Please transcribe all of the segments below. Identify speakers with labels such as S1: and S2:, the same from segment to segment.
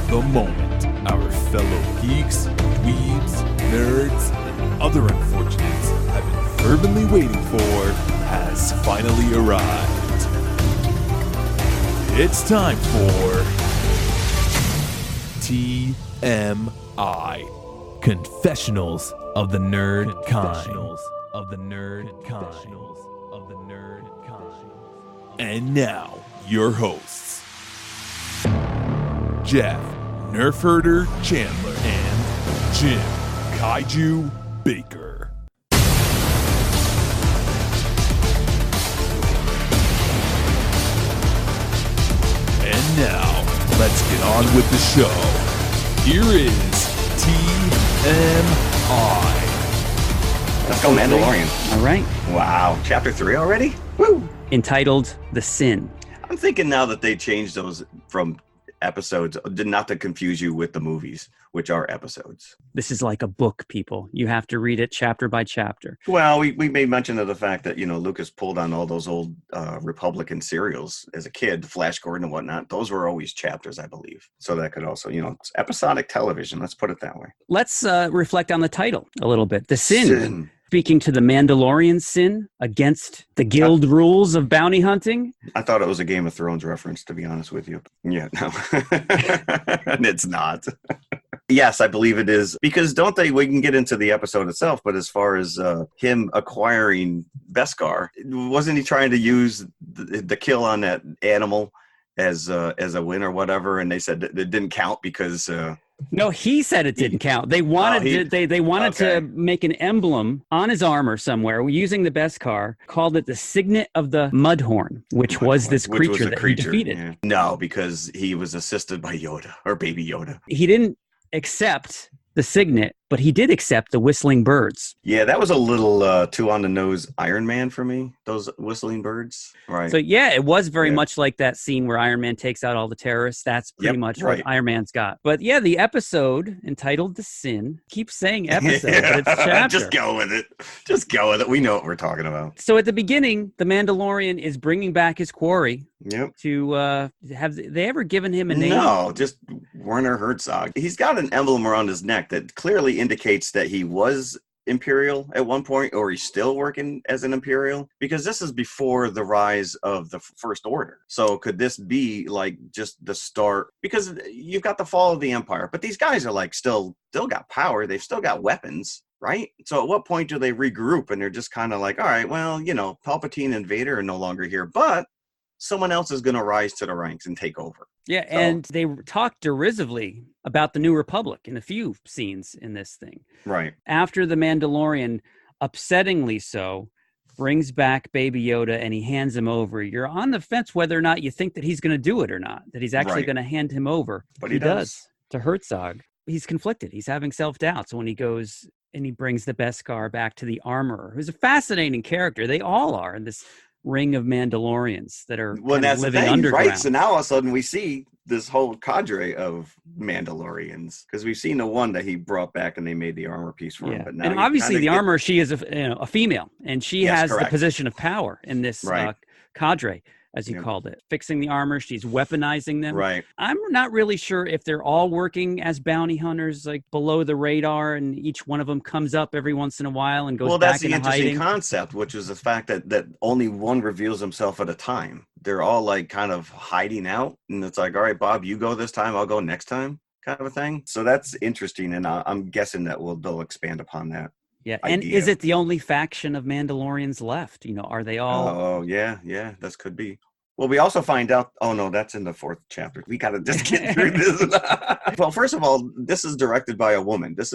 S1: The moment our fellow geeks, dweebs, nerds, and other unfortunates have been fervently waiting for has finally arrived. It's time for TMI, Confessionals of the Nerd Kind. And now, your hosts, Jeff Nerf Herder Chandler and Jim Kaiju Baker. And now, let's get on with the show. Here is TMI.
S2: Let's go Mandalorian.
S3: All right.
S2: Wow. Chapter 3 already? Woo!
S3: Entitled The Sin.
S2: I'm thinking now that they changed those from episodes, not to confuse you with the movies, which are episodes.
S3: This is like a book, people. You have to read it chapter by chapter.
S2: Well, we made mention of the fact that, Lucas pulled on all those old Republican serials as a kid, Flash Gordon and whatnot. Those were always chapters, I believe. So that could also, it's episodic television. Let's put it that way.
S3: Let's reflect on the title a little bit. The Sin. Speaking to the Mandalorian sin against the guild rules of bounty hunting.
S2: I thought it was a Game of Thrones reference, to be honest with you. Yeah, no. And it's not. Yes, I believe it is. Because we can get into the episode itself, but as far as him acquiring Beskar, wasn't he trying to use the kill on that animal as a win or whatever? And they said that it didn't count because...
S3: No, he said it didn't count. They wanted they wanted to make an emblem on his armor somewhere using the Beskar, called it the signet of the Mudhorn, which was this creature that he defeated.
S2: Yeah. No, because he was assisted by Yoda or Baby Yoda.
S3: He didn't accept the signet, but he did accept the whistling birds.
S2: Yeah, that was a little too on the nose Iron Man for me, those whistling birds. Right.
S3: So yeah, it was very much like that scene where Iron Man takes out all the terrorists. That's pretty much what Iron Man's got. But yeah, the episode entitled The Sin, keep saying episode, but it's chapter.
S2: Just go with it. Just go with it. We know what we're talking about.
S3: So at the beginning, the Mandalorian is bringing back his quarry.
S2: Yep.
S3: To have they ever given him a name?
S2: No, just Werner Herzog. He's got an emblem around his neck that clearly indicates that he was Imperial at one point, or he's still working as an Imperial, because this is before the rise of the First Order. So could this be like just the start? Because you've got the fall of the Empire, but these guys are like still got power. They've still got weapons. Right? So at what point do they regroup and they're just kind of like, all right, well, Palpatine and Vader are no longer here, but someone else is going to rise to the ranks and take over.
S3: Yeah, so. And they talk derisively about the New Republic in a few scenes in this thing.
S2: Right.
S3: After the Mandalorian, upsettingly so, brings back Baby Yoda and he hands him over, you're on the fence whether or not you think that he's going to do it or not, that he's actually going to hand him over.
S2: But he does.
S3: To Herzog. He's conflicted. He's having self-doubt. So when he goes and he brings the Beskar back to the Armorer, who's a fascinating character. They all are in this ring of Mandalorians that are
S2: that's
S3: living
S2: the thing,
S3: underground.
S2: Right? So now all of a sudden we see this whole cadre of Mandalorians, because we've seen the one that he brought back and they made the armor piece for him. But now
S3: and obviously the Armorer, she is a female, and she has the position of power in this cadre, as you called it. Fixing the armor, she's weaponizing them.
S2: Right.
S3: I'm not really sure if they're all working as bounty hunters, like below the radar, and each one of them comes up every once in a while and goes back into hiding. Well, that's the interesting
S2: concept, which is the fact that only one reveals himself at a time. They're all like kind of hiding out, and it's like, all right, Bob, you go this time, I'll go next time, kind of a thing. So that's interesting, and I'm guessing that they'll expand upon that.
S3: Yeah, and is it the only faction of Mandalorians left? Are they all...
S2: Oh, yeah, this could be. Well, we also find out... Oh, no, that's in the 4th chapter. We got to just get through this. Well, first of all, this is directed by a woman. This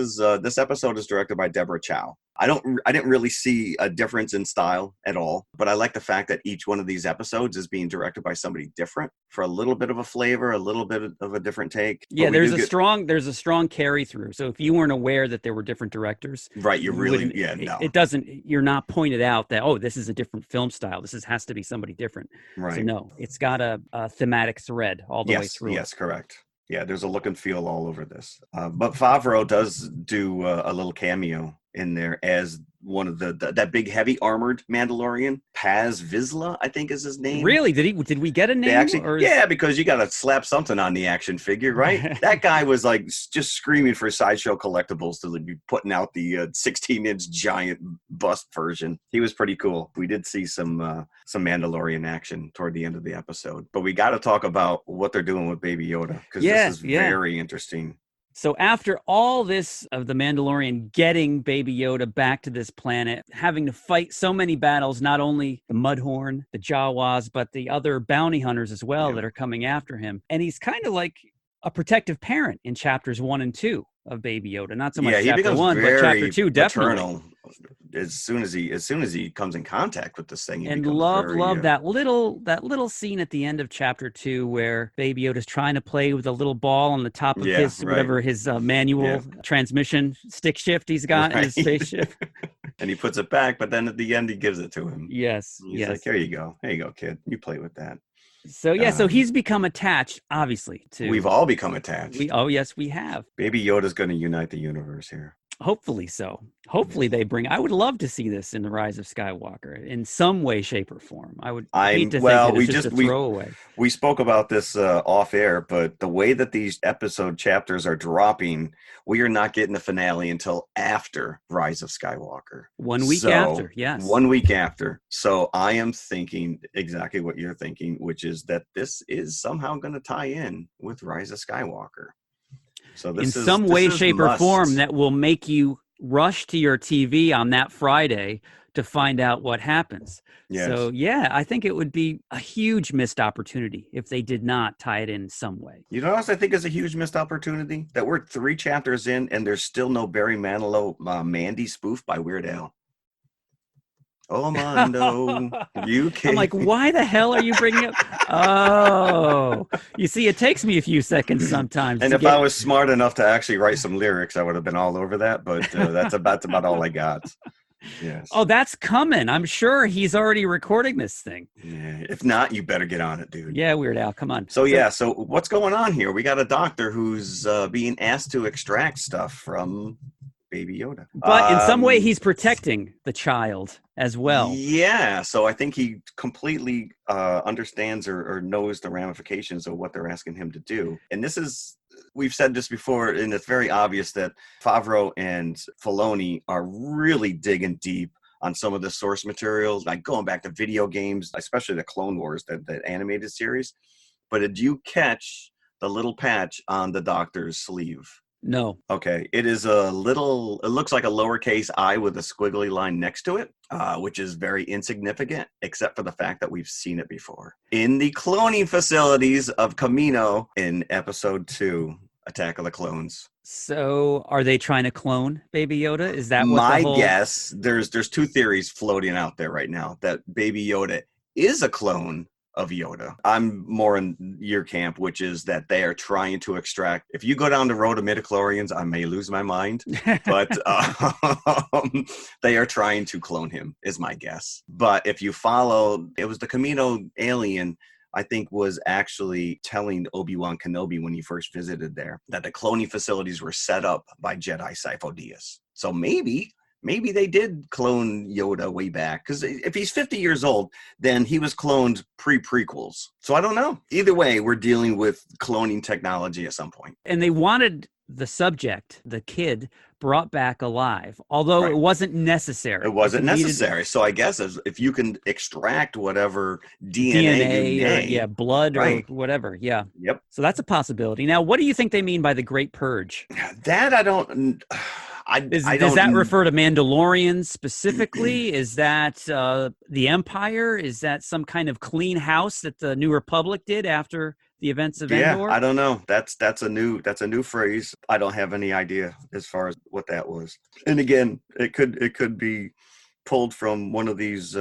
S2: episode is directed by Deborah Chow. I didn't really see a difference in style at all, but I like the fact that each one of these episodes is being directed by somebody different for a little bit of a flavor, a little bit of a different take.
S3: Yeah, there's a strong carry through. So if you weren't aware that there were different directors,
S2: right,
S3: you're not pointed out that, oh, this is a different film style. This has to be somebody different.
S2: Right.
S3: So no, it's got a thematic thread all the way through.
S2: Yes, correct. Yeah, there's a look and feel all over this. But Favreau does do a little cameo in there as one of that big heavy armored Mandalorian. Paz Vizsla, I think is his name.
S3: Really? Did we get a name?
S2: Yeah, because you got to slap something on the action figure, right? That guy was like just screaming for Sideshow Collectibles to be putting out the 16-inch giant bust version. He was pretty cool. We did see some Mandalorian action toward the end of the episode, but we got to talk about what they're doing with Baby Yoda, because this is very interesting.
S3: So after all this of the Mandalorian getting Baby Yoda back to this planet, having to fight so many battles, not only the Mudhorn, the Jawas, but the other bounty hunters as well that are coming after him. And he's kind of like a protective parent in chapters 1 and 2 of Baby Yoda. Not so much chapter 1, but chapter 2, definitely.
S2: As soon as he comes in contact with this thing,
S3: and love that little scene at the end of chapter 2 where Baby Yoda's trying to play with a little ball on the top of his manual transmission stick shift he's got in his spaceship,
S2: and he puts it back, but then at the end he gives it to him.
S3: He's
S2: like, here you go, kid, you play with that.
S3: So so he's become attached, obviously.
S2: We've all become attached.
S3: We have.
S2: Baby Yoda's going to unite the universe here.
S3: Hopefully so. Hopefully they bring. I would love to see this in The Rise of Skywalker in some way, shape, or form. I would hate to think that it's just a throwaway.
S2: We spoke about this off air, but the way that these episode chapters are dropping, we are not getting the finale until after Rise of Skywalker.
S3: 1 week after, yes.
S2: 1 week after. So I am thinking exactly what you're thinking, which is that this is somehow going to tie in with Rise of Skywalker. So this in
S3: some way, shape, or form that will make you rush to your TV on that Friday to find out what happens. Yes. So, I think it would be a huge missed opportunity if they did not tie it in some way.
S2: You know what else I think is a huge missed opportunity? That we're 3 chapters in and there's still no Barry Manilow Mandy spoof by Weird Al. Oh, Mando, you can't.
S3: I'm like, why the hell are you bringing up? Oh, you see, it takes me a few seconds sometimes.
S2: And if I was smart enough to actually write some lyrics, I would have been all over that. But that's about all I got. Yes.
S3: Oh, that's coming. I'm sure he's already recording this thing.
S2: Yeah. If not, you better get on it, dude.
S3: Yeah, Weird Al, come on.
S2: So what's going on here? We got a doctor who's being asked to extract stuff from Baby Yoda.
S3: But in some way, he's protecting the child as well.
S2: Yeah, so I think he completely understands or knows the ramifications of what they're asking him to do. And we've said this before, and it's very obvious that Favreau and Filoni are really digging deep on some of the source materials, like going back to video games, especially the Clone Wars, that animated series. But did you catch the little patch on the doctor's sleeve?
S3: No.
S2: Okay. It is it looks like a lowercase I with a squiggly line next to it, which is very insignificant, except for the fact that we've seen it before. In the cloning facilities of Kamino in episode 2, Attack of the Clones.
S3: So are they trying to clone Baby Yoda? Is that what
S2: my guess? There's 2 theories floating out there right now that Baby Yoda is a clone of Yoda. I'm more in your camp, which is that they are trying to extract. If you go down the road of midichlorians, I may lose my mind, but they are trying to clone him, is my guess. But if you follow, it was the Kamino alien, I think, was actually telling Obi-Wan Kenobi when he first visited there that the cloning facilities were set up by Jedi Sifo Dyas. So maybe they did clone Yoda way back, because if he's 50 years old, then he was cloned pre-prequels. So I don't know. Either way, we're dealing with cloning technology at some point.
S3: And they wanted the subject, the kid, brought back alive, although it wasn't necessary.
S2: It wasn't necessary. So I guess if you can extract whatever DNA
S3: blood or whatever. Yeah.
S2: Yep.
S3: So that's a possibility. Now, what do you think they mean by the Great Purge?
S2: That I don't...
S3: Does that refer to Mandalorians specifically? Is that the Empire? Is that some kind of clean house that the New Republic did after the events of Endor?
S2: I don't know. That's a new phrase. I don't have any idea as far as what that was. And again, it could be pulled from one of these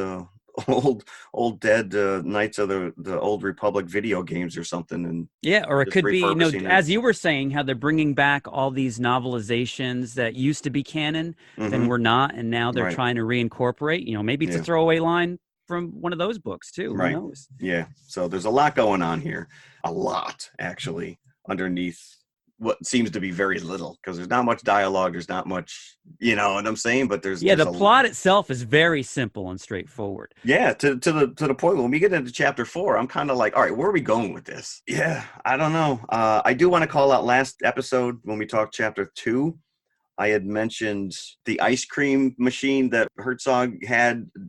S2: old dead Knights of the Old Republic video games or something. And
S3: or it could be, as you were saying, how they're bringing back all these novelizations that used to be canon, then were not, and now they're trying to reincorporate. Maybe it's a throwaway line from one of those books too. Who knows?
S2: Yeah. So there's a lot going on here. A lot, actually, underneath what seems to be very little, because there's not much dialogue, there's not much, you know what I'm saying? But there's
S3: the plot itself is very simple and straightforward.
S2: Yeah, to the point when we get into chapter 4, I'm kind of like, all right, where are we going with this? Yeah, I don't know. I do want to call out last episode when we talked chapter 2. I had mentioned the ice cream machine that Herzog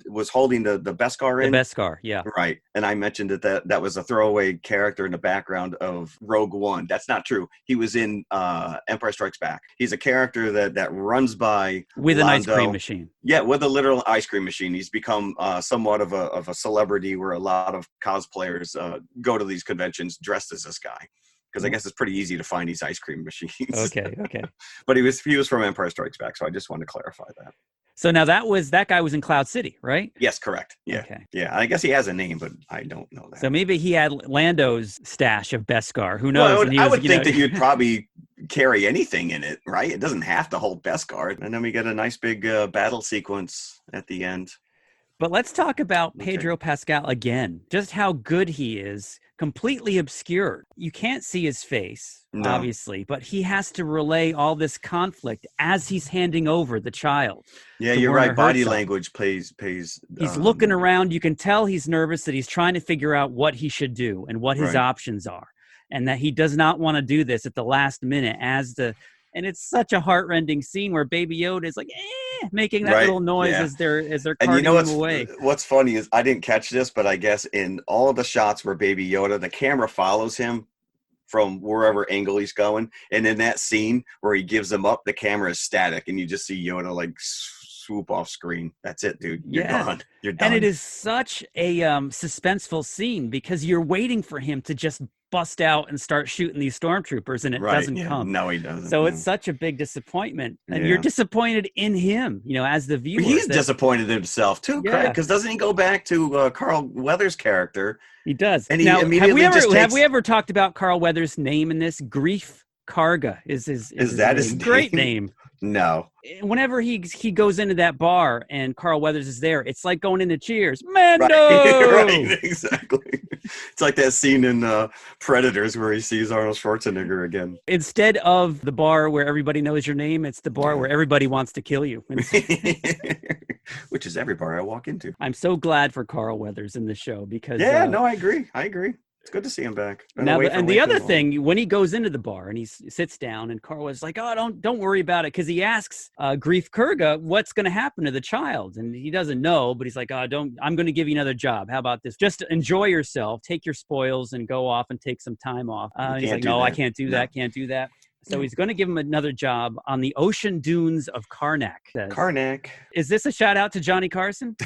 S2: was holding the Beskar in.
S3: The Beskar, yeah.
S2: Right. And I mentioned that was a throwaway character in the background of Rogue One. That's not true. He was in Empire Strikes Back. He's a character that runs by
S3: with an ice cream machine.
S2: Yeah, with a literal ice cream machine. He's become somewhat of a celebrity where a lot of cosplayers go to these conventions dressed as this guy. Because I guess it's pretty easy to find these ice cream machines. Okay. But he was from Empire Strikes Back, so I just wanted to clarify that.
S3: So now that guy was in Cloud City, right?
S2: Yes, correct. Yeah. Okay. Yeah, I guess he has a name, but I don't know that.
S3: So maybe he had Lando's stash of Beskar. Who knows?
S2: Well, I would think that you'd probably carry anything in it, right? It doesn't have to hold Beskar. And then we get a nice big battle sequence at the end.
S3: But let's talk about Pedro Pascal again. Just how good he is. Completely obscured. You can't see his face, obviously, but he has to relay all this conflict as he's handing over the child.
S2: Yeah, you're right. Body language plays.
S3: He's looking around. You can tell he's nervous, that he's trying to figure out what he should do and what his options are, and that he does not want to do this at the last minute. And it's such a heartrending scene where Baby Yoda is like, making that little noise as they're carting him away.
S2: What's funny is I didn't catch this, but I guess in all of the shots where Baby Yoda, the camera follows him from wherever angle he's going. And in that scene where he gives them up, the camera is static and you just see Yoda like swoop off screen. That's it, dude. You're gone. You're done.
S3: And it is such a suspenseful scene because you're waiting for him to just bust out and start shooting these stormtroopers, and it doesn't come.
S2: No, he doesn't.
S3: So it's such a big disappointment, and you're disappointed in him, as the viewer.
S2: He's disappointed in himself too, Craig, because doesn't he go back to Carl Weathers' character?
S3: He does.
S2: And he immediately
S3: have we ever talked about Carl Weathers' name in this? Grief Karga is that his
S2: great
S3: name?
S2: No.
S3: Whenever he goes into that bar and Carl Weathers is there, it's like going into Cheers. Mando!
S2: Right, exactly. It's like that scene in Predators where he sees Arnold Schwarzenegger again.
S3: Instead of the bar where everybody knows your name, it's the bar where everybody wants to kill you.
S2: Which is every bar I walk into.
S3: I'm so glad for Carl Weathers in the show because...
S2: I agree. It's good to see him back.
S3: Now, and the other thing, when he goes into the bar and he sits down, and Carl was like, "Oh, don't worry about it," because he asks Grief Karga what's going to happen to the child, and he doesn't know, but he's like, "Oh, I'm going to give you another job. How about this? Just enjoy yourself, take your spoils, and go off and take some time off." He's like, "No, I can't do that. Can't do that." So he's going to give him another job on the ocean dunes of Karnak.
S2: Karnak.
S3: Is this a shout out to Johnny Carson?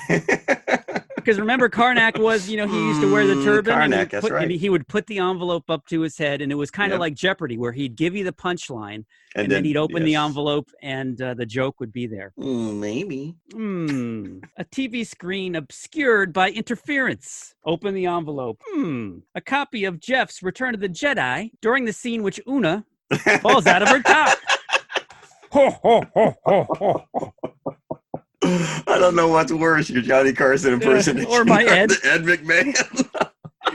S3: Because remember, Karnak was, he used to wear the turban.
S2: Karnak, that's right.
S3: And he would put the envelope up to his head, and it was kind of like Jeopardy, where he'd give you the punchline, and then he'd open the envelope, and the joke would be there.
S2: Maybe.
S3: A TV screen obscured by interference. Open the envelope. A copy of Jeff's Return of the Jedi during the scene which Una falls out of her top.
S2: I don't know what's worse, your Johnny Carson impersonation
S3: or my Ed
S2: McMahon.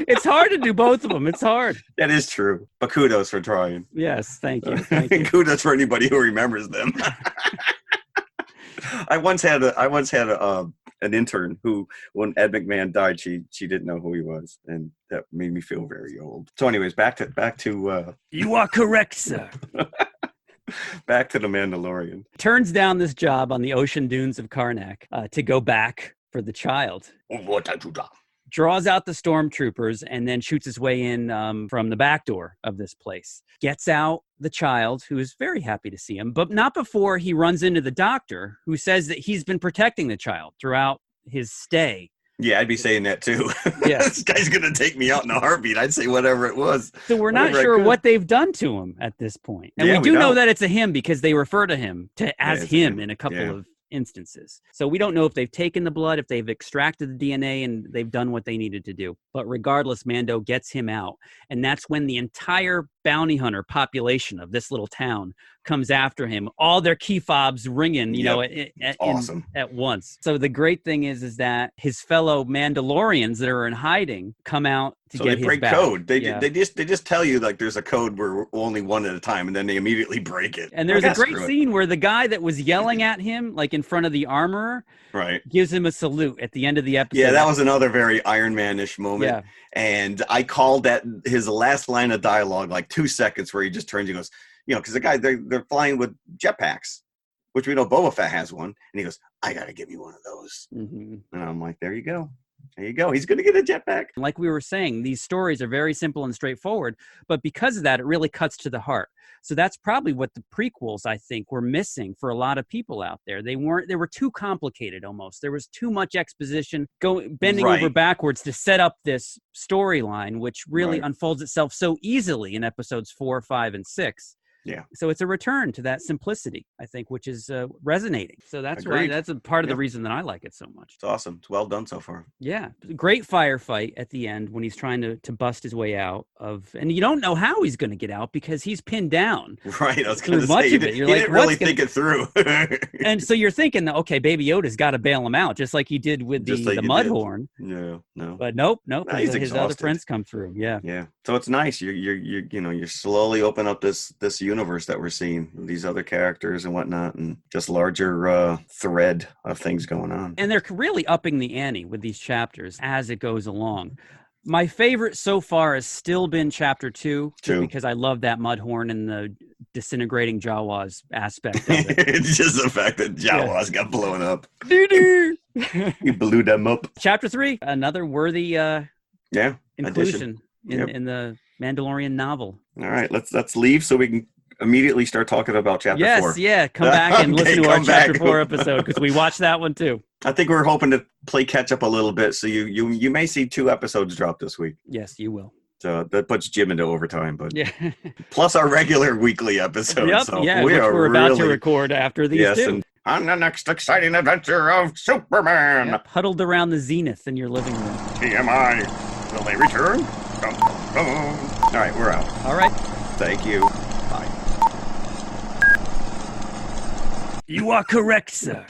S3: It's hard to do both of them. It's hard.
S2: That is true. But kudos for trying.
S3: Yes, thank you.
S2: Kudos for anybody who remembers them. I once had an intern who, when Ed McMahon died, she didn't know who he was, and that made me feel very old. So, anyways, back to.
S3: You are correct, sir.
S2: Back to the Mandalorian.
S3: Turns down this job on the ocean dunes of Karnak to go back for the child. Draws out the stormtroopers and then shoots his way in from the back door of this place. Gets out the child, who is very happy to see him, but not before he runs into the doctor, who says that he's been protecting the child throughout his stay.
S2: Yeah, I'd be saying that too.
S3: Yeah.
S2: This guy's going to take me out in a heartbeat. I'd say whatever it was.
S3: So we're not sure what they've done to him at this point. And we do know that it's a him because they refer to him as him in a couple of instances. So we don't know if they've taken the blood, if they've extracted the DNA, and they've done what they needed to do. But regardless, Mando gets him out. And that's when the entire bounty hunter population of this little town comes after him. All their key fobs ringing,
S2: awesome.
S3: at once. So the great thing is that his fellow Mandalorians that are in hiding come out to get his back. So they break
S2: code. They just tell you like there's a code where only one at a time, and then they immediately break it.
S3: And there's a great scene where the guy that was yelling at him, like in front of the armorer, gives him a salute at the end of the episode.
S2: Yeah, that was another very Iron Man-ish moment. Yeah. And I called that his last line of dialogue like 2 seconds, where he just turns and goes, because the guy, they're flying with jetpacks, which we know Boba Fett has one. And he goes, I got to give me one of those. Mm-hmm. And I'm like, there you go. There you go. He's going to get a jetpack.
S3: Like we were saying, these stories are very simple and straightforward. But because of that, it really cuts to the heart. So that's probably what the prequels, I think, were missing for a lot of people out there. They were too complicated almost. There was too much exposition bending over backwards to set up this storyline, which really unfolds itself so easily in episodes 4, 5, and 6.
S2: Yeah.
S3: So it's a return to that simplicity, I think, which is resonating. So that's why that's a part of the reason that I like it so much.
S2: It's awesome. It's well done so far.
S3: Yeah. Great firefight at the end when he's trying to bust his way out and you don't know how he's going to get out because he's pinned down.
S2: Right. I was going to say, he didn't really think it through.
S3: And so you're thinking, okay, Baby Yoda's got to bail him out, just like he did with the Mudhorn.
S2: No.
S3: But nope. His other friends come through. Yeah.
S2: Yeah. So it's nice. You're slowly open up this universe that we're seeing, these other characters and whatnot, and just larger thread of things going on.
S3: And they're really upping the ante with these chapters as it goes along. My favorite so far has still been chapter 2, because I love that Mudhorn and the disintegrating Jawas aspect of it.
S2: It's just the fact that Jawas got blown up. He blew them up.
S3: Chapter 3, another worthy inclusion in the Mandalorian novel.
S2: All right, let's leave so we can immediately start talking about chapter 4.
S3: Yes, come back and listen to our chapter 4 episode, because we watched that one too.
S2: I think we're hoping to play catch up a little bit, so you may see 2 episodes drop this week.
S3: Yes, you will.
S2: So that puts Jim into overtime, but plus our regular weekly episodes.
S3: Yep,
S2: so
S3: we're about to record after these 2.
S2: On the next exciting adventure of Superman.
S3: Yep, huddled around the zenith in your living room.
S2: TMI. Will they return? Dum, dum. All right, we're out.
S3: All right.
S2: Thank you. Bye.
S3: You are correct, sir.